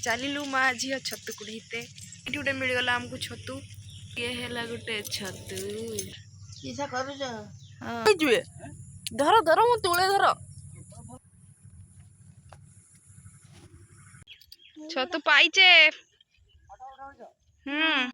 चलू माँ झील छतु कुड़ते ये गोटे मिलगला आमको छतु ये है गोटे छतु धर धर मु तुले धर छतु पाइचे।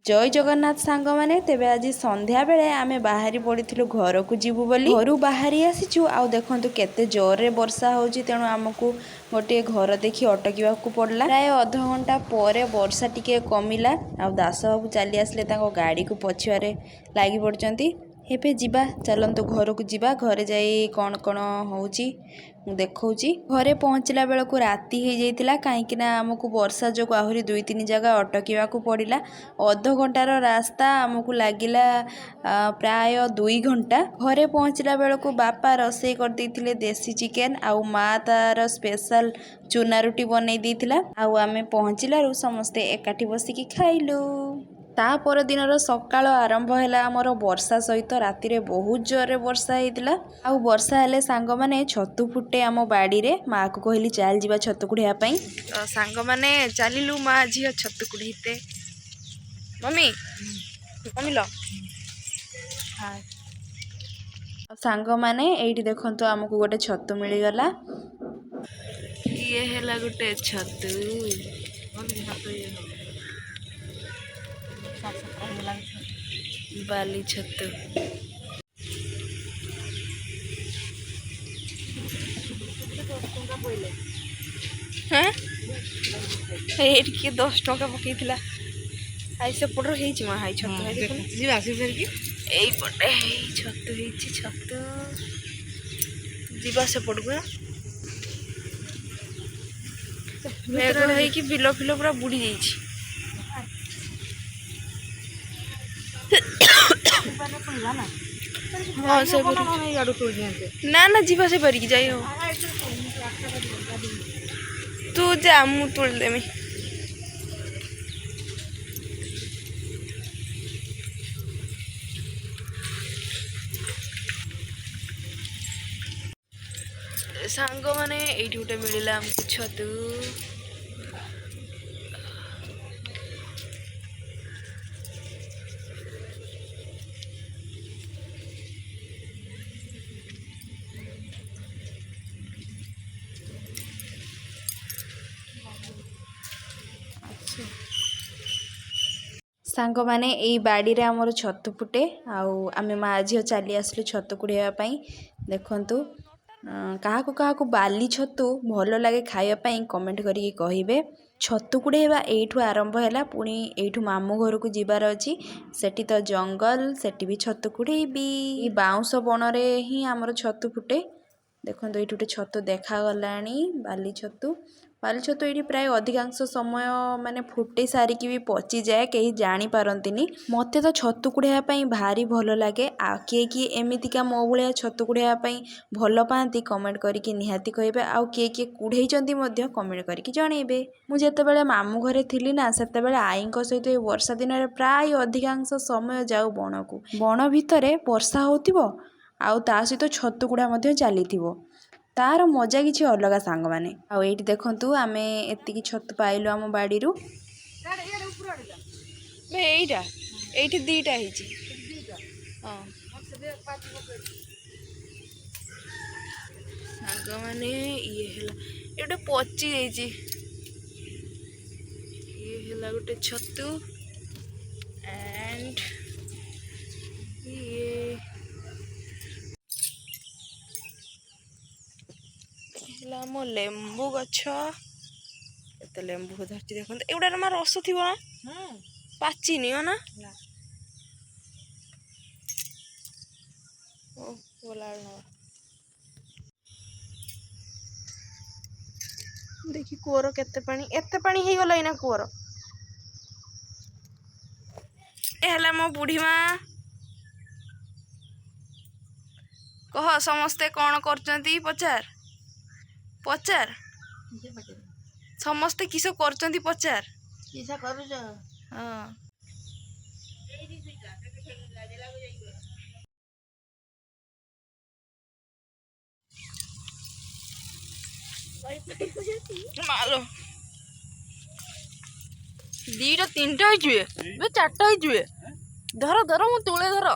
जय जगन्नाथ सांग माने तेबे आज संध्या बेले आमे बाहरी पड़िथिलु घर को जीवु बोली घरु बाहरी आसीचु आउ देखंतु केते जोर रे वर्षा होउची तेणु आमको गोटे घर देखि अटकिवा को पड़ला। प्राय आधा घंटा परे वर्षा टिके कमिला आउ दास बाबू चली आसले ताको गाड़ी को पछुआरे लागी पड़चंती। हेबे जीवा चलंतु घर को जीवा घरे जाई कौन कौन होउची मु देखौची। घरे पहुँचला बेलକୁ राति हो जाइतिला काहेकि ना हमको वर्षा जो आहुरी 2-3 जगह अटकिवा को पड़िला। अध घंटार रास्ता हमको लागिला प्राय 2 घंटा। घरे पहुँचला बेलକୁ बापा रोषेई कर देइथिले देसी चिकेन आउ माँ तार स्पेशल चूना रुटी बनई देइथिला आउ आमे पहुँचलारू समस्ते एकाठी बसिकी खाइलु। ता पर दिनर सकाळ आरंभ हैला हमर वर्षा सहित राति रे बहुत जोरे वर्षा हेतिला आउ वर्षा हेले सांग माने छतु फुटे आम बाड़ी रे। माँ को कहली चल जीवा छतु कुड़िया पई सांग माने चलू माँ झील छतु कुड़ते मम्मी मम्मी लो सांग माने एठी देखंतु हमकु गोटे छतु मिली गला। ये हैला गोटे छतु बाली छतु हाँ ये 10 टका पकईला आई से पटर हेची मा हाई छतु हाई देखो जीवा से फेर की एई पटे हेई छतु हेची छतु जीवा से पड़गु मेघ है कि बिलो फिलो पूरा बुड़ी जाइछि। हाँ से ना ना जीवा से परिकी जाई हो तू जा मु तोड़ देमी। सांग माने एठी गोटे मिलिला हमको छतु सांग माने एई बाड़ी रे हमर छतु फुटे आउ आमे माँ झियो चली आसलु छतु कुड़िया पई। देखंतु काहा को बाली छतु भल लागे खाइबा पई कमेंट करिके कहिबे। छतु कुड़ेबा एठू आरंभ हैला पुणी एठू मामू घर को जीवार अछि सेठी तो जंगल सेठी भी छतु कुड़ेबी। ई बाउंस बन रे ही हमर छतु फुटे। देखंतु एठू छतु देखा गलानी बाली छतु ये प्राय अधिकांश समय माने फुटे सारिकी भी पची जाए कहीं जानी पारंतिनी। मते तो छतु कुड़िया पई भारी भल लागे आ किए एमितिका मो भलिया छतु कुड़िया पई भल पाती कमेंट करके निहाती कहबे आउ किए कुड़ेइचंती मध्य कमेंट करके जणेबे। मु जेतेबेले मामू घरे थिली ना सेतेबेले आईଙ୍କ सहित ए वर्षा दिन रे प्राय अधिकांश समय जाऊ बणकू बण भितरे वर्षा होतिबो आउ ता सहित छतु कुड़ा मध्य चलीथिबो तार मजा किछि अलगा सांग माने। आउ एठी देखंतु आमे एतिकी छतु पाइलु आम बाड़ी रु एईटा एईठी दीटा हेची हां सांग माने ये हैला एटा पची जाईची ये हैला गोटे छतु एंड ये हैला मो लेंबू गछ एते लेंबू धरती देखंत एउडा मा रस थिबो ना पाची नियो ना ओ बोला ना देखी कुआर केते पानी हे गला इना कुआर ए हला मो बुढ़ी माँ कह समस्ते कौन करचंती पचार पचार समस्ते किस करचंती पचार किसा करूछ हां मालो ଦିଟା ତିନିଟା ହେଇଯିବେ ଏବେ ଚାରିଟା ହେଇଯିବେ। ଧର ଧର ମୁଁ ତୁଳେ ଧର।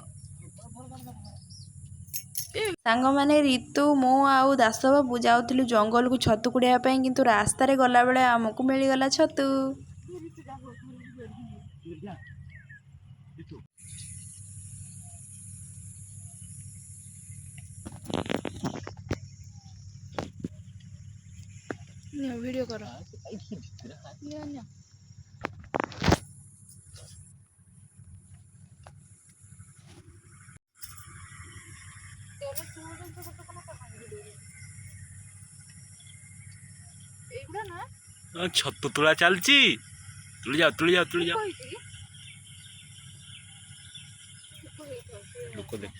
ସାଙ୍ଗମାନେ ରିତୁ ମୁଁ ଆଉ ଦାସ ବାବୁ ଯାଉଥିଲୁ ଜଙ୍ଗଲକୁ ଛତୁ କୁଡ଼ିବା ପାଇଁ, କିନ୍ତୁ ରାସ୍ତାରେ ଗଲାବେଳେ ଆମକୁ ମିଳିଗଲା ଛତୁ। ଭିଡ଼ିଓ କର। ଛତୁ ତୁଳା ଚାଲିଛି। ତୁଳି ଯାଅ ତୁଳି ଯାଅ ତୁଳି ଯାଅ। ଲୋକ ଦେଖ।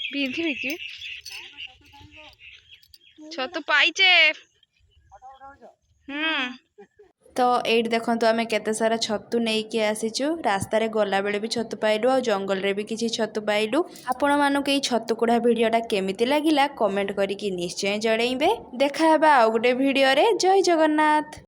ବିନ୍ଧିବି କି ଛତୁ ପାଇଛେ। ତ ଏଇଠି ଦେଖନ୍ତୁ ଆମେ କେତେ ସାରା ଛତୁ ନେଇକି ଆସିଛୁ। ରାସ୍ତାରେ ଗଲାବେଳେ ବି ଛତୁ ପାଇଲୁ, ଆଉ ଜଙ୍ଗଲରେ ବି କିଛି ଛତୁ ପାଇଲୁ। ଆପଣମାନଙ୍କୁ ଏଇ ଛତୁ କୁଡ଼ା ଭିଡ଼ିଓଟା କେମିତି ଲାଗିଲା କମେଣ୍ଟ କରିକି ନିଶ୍ଚୟ ଜଣେଇବେ। ଦେଖା ହେବା ଆଉ ଗୋଟେ ଭିଡ଼ିଓରେ। ଜୟ ଜଗନ୍ନାଥ।